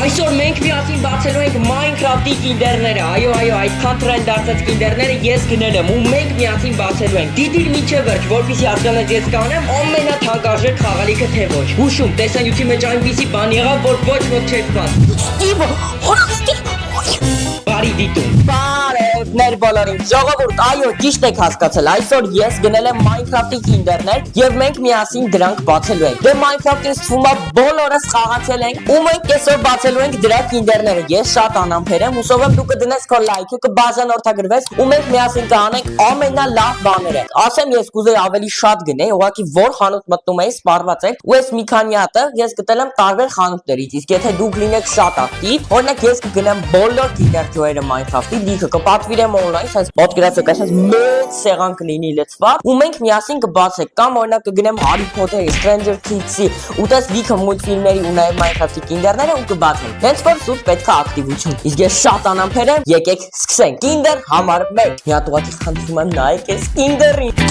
Այսօր մենք միասին բացելու ենք Minecraft-ի կինդերները։ Այո, այդքան տրենդ դարձած կինդերները ես գնել եմ ու մենք միասին բացելու ենք։ Դիտիր մինչև վերջ, որպեսզի հասկանաս ես կանեմ ամենաթանկարժեք խաղալիքը թե ոչ։ Հուշում, տեսանյութի մեջ այնպիսի բան եղավ, որ ոչ ոք չէր սպասում։ Բարի դիտում։ Բարևներ բոլորին։ Ժողովուրդ, այո, ճիշտ եք հասկացել։ Այսօր ես գնել եմ Minecraft-ի կինդերներ եւ մենք միասին դրանք բացելու ենք։ Դե Minecraft-ը թվում է բոլորս խաղացել ենք ու մենք այսօր բացելու ենք դրա կինդերները։ Ես շատ անամփեր եմ, հուսով եմ դու կդնես քո լայքը, կբաժանորդագրվես ու մենք միասին կանենք ամենալավ բաները։ Ասեմ ես կուզեի ավելի շատ գնեի, ուղղակի որ խանութ մտնում էի, սպառված եք ու այս մի քանի հատը ես գտել եմ տարբեր խանութներից։ Իսկ եթե դուք լինեք շատ ակտիվ, օրինակ ես կգնեմ բոլոր կինդեր ջոյերը Minecraft-ի լիքը կպատվիրեմ online, sense պատկերացրեք, այսպես մեծ սեղան կլինի լցված ու մենք միասին կբացենք կամ օրինակ կգնեմ Harry Potter-ի, Stranger Things-ի ու տես լիքը մուլտֆիլմերի ու նաև Minecraft-ի կինդերները ու կբացենք։ Հենց որ սուտ պետք է ակտիվություն։ Իսկ ես շատ անամփեր եմ, եկեք սկսենք։ Կինդեր համար 1։ Մի հատ ուղղակի խնդրում եմ նայեք այս կինդերին։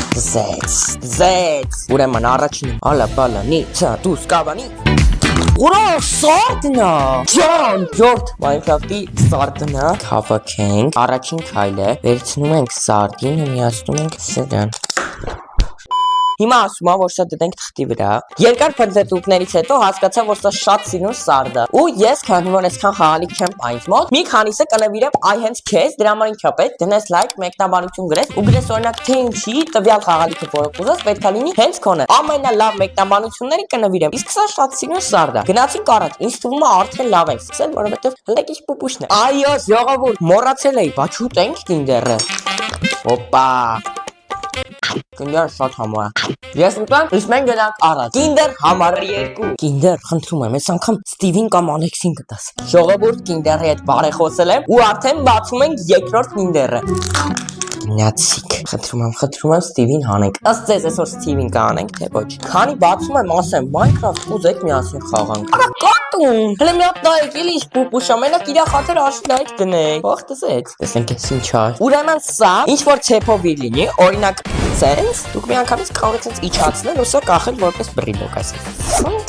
Զեց։ Ուրեմն առաջինը, ալա բալա, նի, չա, դու սկավանի։ Ուրա սարդնա Ջան Ջորդ Minecraft-ի սարդնա հավաքենք առաջին քայլը վերցնում ենք սարդին ու միացնում ենք սրան Հիմա ասում եմ որ սա դնենք թղթի վրա երկար փնտրտուքներից հետո հասկացա որ սա շատ սիրուն սարդ է ու ես քանի որ այսքան խաղալիք չեմ այնց մոտ մի քանիսը կնվիրեմ այ հենց քեզ դրա համար ինչա պետք դնես լայք մեկնաբանություն գրես ու գրես օրինակ թե ինչի տվյալ խաղալիքը որը կուզես պետք է լինի հենց քոնը ամենալավ մեկնաբանությունների կնվիրեմ իսկ սա շատ սիրուն սարդ է գնացինք առաջ ինձ թվում է արդեն լավ ենք սկսել որովհետև հլեկիչ պուպուշն է այո ժողովուրդ մոռացել էի բա չուտենք կինդերը Օպա Կինդեր շատ համար Ես ուտեմ, իսկ մենք գնանք առաջ Կինդեր համար 2 Կինդեր, խնդրում եմ, այս անգամ Ստիվին կամ Ալեքսին կտաս Ժողովուրդ կինդերի հետ բարեխոսել եմ ու արդեն բացում ենք երկրորդ կինդերը Գնացիք Խնդրում եմ Ստիվին հանենք Ըստ ձեզ այսօր Ստիվին կանենք, թե ոչ Քանի բացում եմ, ասեմ, Minecraft ուզեք միասին խաղանք Արա կատուն Հլը մի հատ նայեք, էլի ինչ պուպուշա Մենակ իրա խաթր աշլայք դնենք Ող տզեց Տեսենք ես ինչ ար Ուրեմն սա, ինչ որ ցեփովիր լինի, օրինակ Սենց, դուք մի անգամից կարող եք սենց իջացնել ու սա կախել որպես բրիլոկ այսպես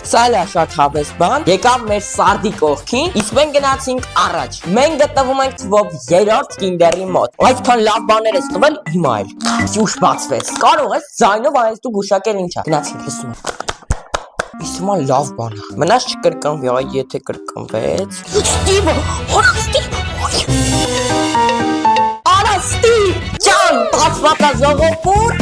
Սա էլ է շատ հավես բան Եկավ մեր սարդի կողքին Իսկ մենք գնացինք առաջ Մենք գտնվում ենք թվով 3-րդ կինդերի մոտ Այդքան լավ բաներ ես տվել հիմա էլ Ուշ բացվեց Կարող ես ձայնով այս դու գուշակել ինչա Գնացինք լսում Իսումա լավ բան է Մնաց չկրկնվի այ եթե կրկնվեց Ստիվը Արա Ստիվ Ջան բացվածա ժողովուրդ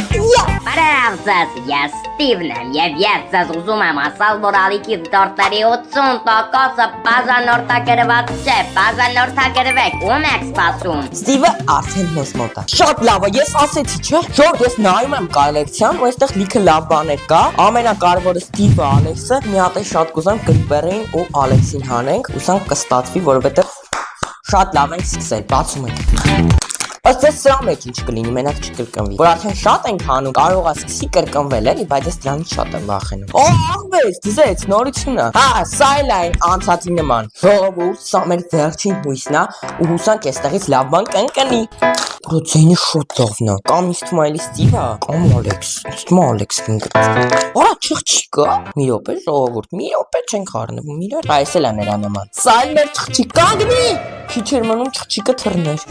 Բարև ձեզ, ես Ստիվն եմ և ես ձեզ ուզում եմ ասալ, որ ալիքի դորտերի 80%-ը բաժանորդագրված չէ, բաժանորդագրվեք, ում եք սպասում Ստիվը արդեն մեզ մոտ է Շատ լավ է, ես ասեցի չէ Ժորդ, ես նայում եմ կոլեկցիան ու այստեղ լիքը լավ բաներ կա Ամենակարևորը Ստիվը, Ալեքսը Մի հատ է շատ կուզեմ Կրիպերին ու Ալեքսին հանենք Ուսանք կստացվի, որովհետև շատ լավ ենք սկսել, բացում ենք Ըստ ձեզ սրա մեջ ինչ կլինի, մենակ չկրկնվի Որ արդեն շատ ենք հանում, կարող է սկսի կրկնվել էլի, բայց ես դրանից շատ եմ վախենում Օ, աղվես, դզեց, նորությունը Հա, սա էլ այն անցածի նման Ժողովուրդ, սա մեր վերջին հույսն է ու հուսանք էստեղից լավ բան կընկնի Պրոցենի շուտ լավն է Կամ ինձ թվում է էլի Ստիվը, կամ Ալեքս Ինձ թվում է Ալեքս կընկնի Արա, չխչիկա Մի րոպե, ժողովուրդ, մի րոպե չենք առնվում, մի րոպե Այս էլ է նրա նման Սա էլ մեր չխչիկ կանգնի Քիչ էր մնում չխչիկը թռներ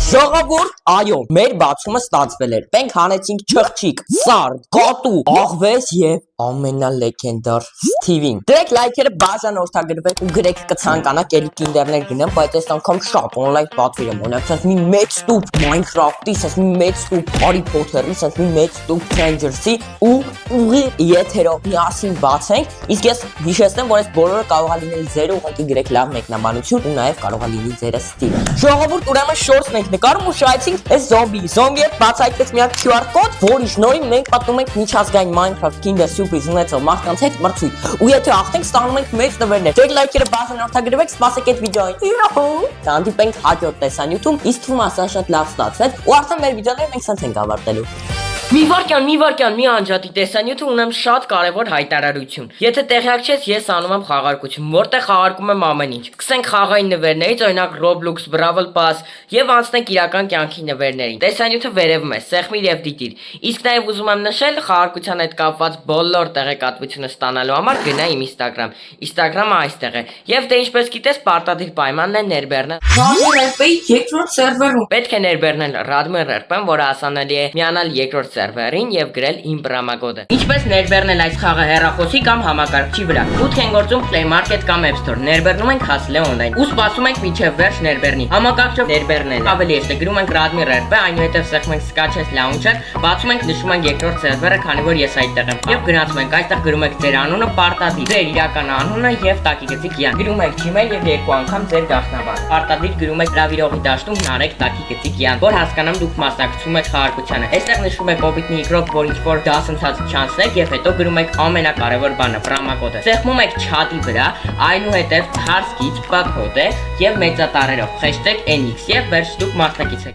Ժողովուրդ, այո, մեր բացումը ստացվել էր Մենք հանեցինք չխչիկ, սարդ, կատու, աղվես և ամենալեգենդար Ստիվին Դրեք լայքերը բաժանորդագրվեք ու գրեք կցանկանաք էլի կինդերներ գնեմ Բայց այս անգամ շատ օնլայն պատվիրեմ Օրինակ սենց մի մեծ տուփ Minecraft-ի, սենց մի մեծ տուփ Harry Potter-ի, սենց մի մեծ տուփ Stranger-ի ու ուղի եթերով միասին բացենք Իսկ ես հիշեցնեմ, որ այս բոլորը կարող է լինել ձերը ուղղակի գրեք լավ մեկնաբանություն ու նաև կարող է լինի ձերը Ստիվ Ժողովուրդ, ուրեմն շորտն ենք նկարում ու շահեցինք այս զոմբիը բացայտվեց մի հատ QR կոդ, որի շնորհիվ մենք պատմում ենք միջազգային Minecraft Kinder Surprise ունեցող մարդկանց հետ մրցույթ։ Ու եթե հաղթենք, ստանում ենք մեծ նվերներ։ Դեր լայքերը բաժանորդագրվեք, սպասեք այդ վիդեոին։ Հանդիպենք հաջորդ տեսանյութում։ Իսկ թվում է սա շատ լավ ստացվեց ու արդեն մեր վիդեոները մենք սենց ենք ավարտելու։ Մի վարքյան, մի անջատի տեսանյութը ունեմ շատ կարևոր հայտարարություն։ Եթե տեղյակ չես, ես անում եմ խաղարկություն, որտեղ խաղարկում եմ ամեն ինչ։ Սկսենք խաղային նվերներից, օրինակ Roblox, Brawl Pass եւ անցնենք իրական կյանքի նվերներին։ Տեսանյութը վերևում է, սեղմիր եւ դիտիր։ Իսկ նաեւ ուզում եմ նշել, խաղարկության հետ կապված բոլոր տեղեկատվությունը ստանալու համար գնա իմ Instagram։ Instagram-ը այստեղ է։ Եվ դե ինչպես գիտես, պարտադիր պայմանն է ներբեռնը։ Radmer RP-ի երկրորդ սերվերում։ Պետք է ներբեռնել Radmer RP-ն, որը հասանելի է միանալ երկրորդ սերվերին եւ գրել իմ պրոմոկոդը։ Ինչպես ներբեռնել այս խաղը հեռախոսի կամ համակարգչի վրա։ Ութ են գործում Play Market կամ App Store։ Ներբեռնում ենք Hustle Online։ Ու սպասում ենք մինչև վերջ ներբեռնի։ Համակարգչով ներբեռնել ավելի էշտ է, գրում ենք Radmer RP, այնուհետև սեղմում ենք Sketches Launcher, բացում ենք, նշում ենք երկրորդ սերվերը, քանի որ ես այդտեղ եմ։ Եվ գնացում ենք, այստեղ գրում եք ձեր անունը, պարտադիր, ձեր իրական անունը եւ տակի գծիկ Յան։ Գրում եք Gmail եւ երկու անգամ ձեր գաղտնաբար։ Պարտադիր գրում եք հրավիրողի դաշտում Նարեկ տակի գծիկ Յան, որ հասկանամ դուք մասնակցում եք խաղարկությանը։ Այստեղ նշում եք Hobbit-ի երկրորդ, որ ինչ-որ դասընթաց չանցնեք եւ հետո գրում եք ամենակարևոր բանը՝ պրոմոկոդը։ Սեղմում եք chat-ի վրա, այնուհետև թարսկից կոդ է եւ մեծատառերով #NX եւ վերջ դուք մասնակից եք։